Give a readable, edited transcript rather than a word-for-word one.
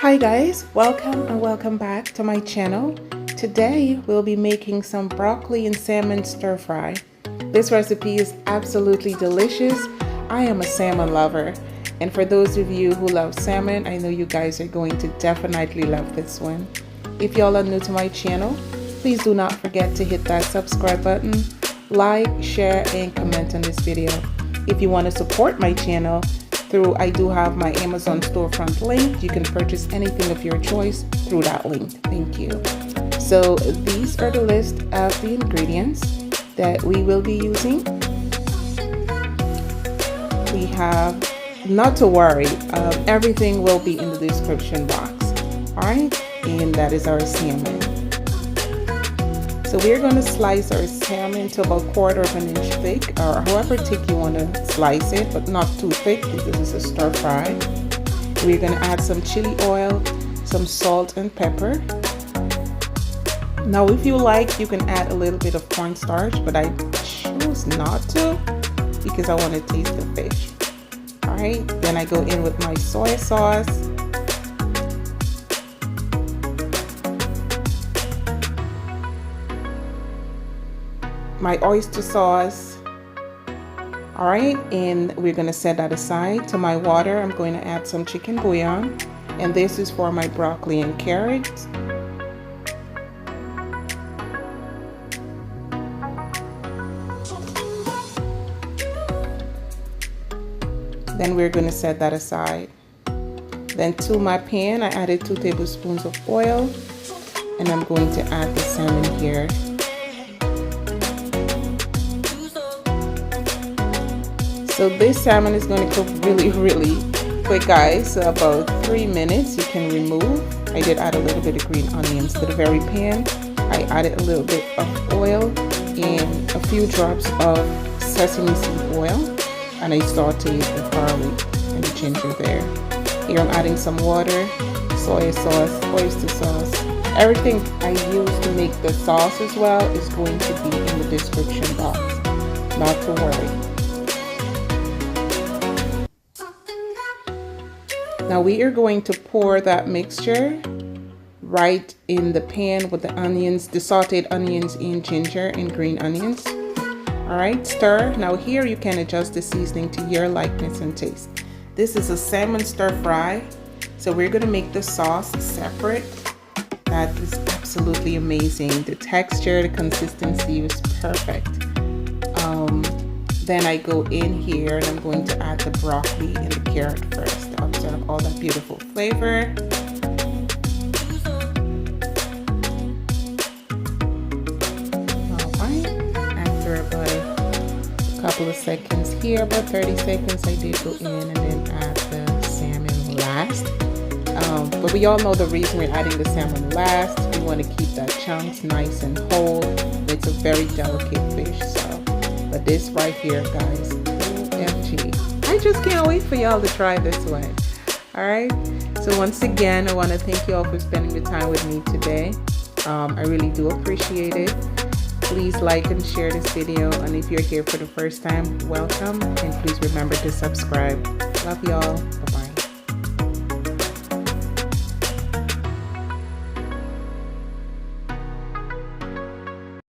Hi guys, welcome and welcome back to my channel. Today we'll be making some broccoli and salmon stir fry. This recipe is absolutely delicious. I am a salmon lover, and for those of you who love salmon, I know you guys are going to definitely love this one. If y'all are new to my channel, please do not forget to hit that subscribe button, like, share, and comment on this video. If you want to support my channel, I do have my Amazon storefront link. You can purchase anything of your choice through that link. Thank you. So these are the list of the ingredients that we will be using. We have, not to worry, everything will be in the description box. Alright, and that is our salmon. So we're going to slice our salmon to about 1/4 inch thick, or however thick you want to slice it, but not too thick because this is a stir fry. We're going to add some chili oil, some salt and pepper. Now if you like, you can add a little bit of cornstarch, but I choose not to because I want to taste the fish. Alright, then I go in with my soy sauce. My oyster sauce. All right, and we're going to set that aside. To my water, I'm going to add some chicken bouillon, and this is for my broccoli and carrots. Then we're going to set that aside. Then to my pan, I added 2 tablespoons of oil, and I'm going to add the salmon here. So this salmon is going to cook really quick, guys. So about 3 minutes. You can remove. I did add a little bit of green onions to the very pan. I added a little bit of oil and a few drops of sesame seed oil, and I sauteed the garlic and the ginger there. Here I'm adding some water, soy sauce, oyster sauce. Everything I use to make the sauce as well is going to be in the description box. Not to worry. Now we are going to pour that mixture right in the pan with the onions, the sauteed onions and ginger and green onions. All right, stir. Now here you can adjust the seasoning to your likeness and taste. This is a salmon stir fry, so we're going to make the sauce separate. That is absolutely amazing. The texture, the consistency was perfect. Then I go in here and I'm going to add the broccoli and the carrot first to absorb all that beautiful flavor. Alright, after about a couple of seconds here, about 30 seconds, I did go in and then add the salmon last. But we all know the reason we're adding the salmon last. We want to keep that chunks nice and whole. It's a very delicate fish, so. But this right here, guys, OMG. I just can't wait for y'all to try this one. All right. So once again, I want to thank you all for spending the time with me today. I really do appreciate it. Please like and share this video. And if you're here for the first time, welcome. And please remember to subscribe. Love y'all. Bye-bye.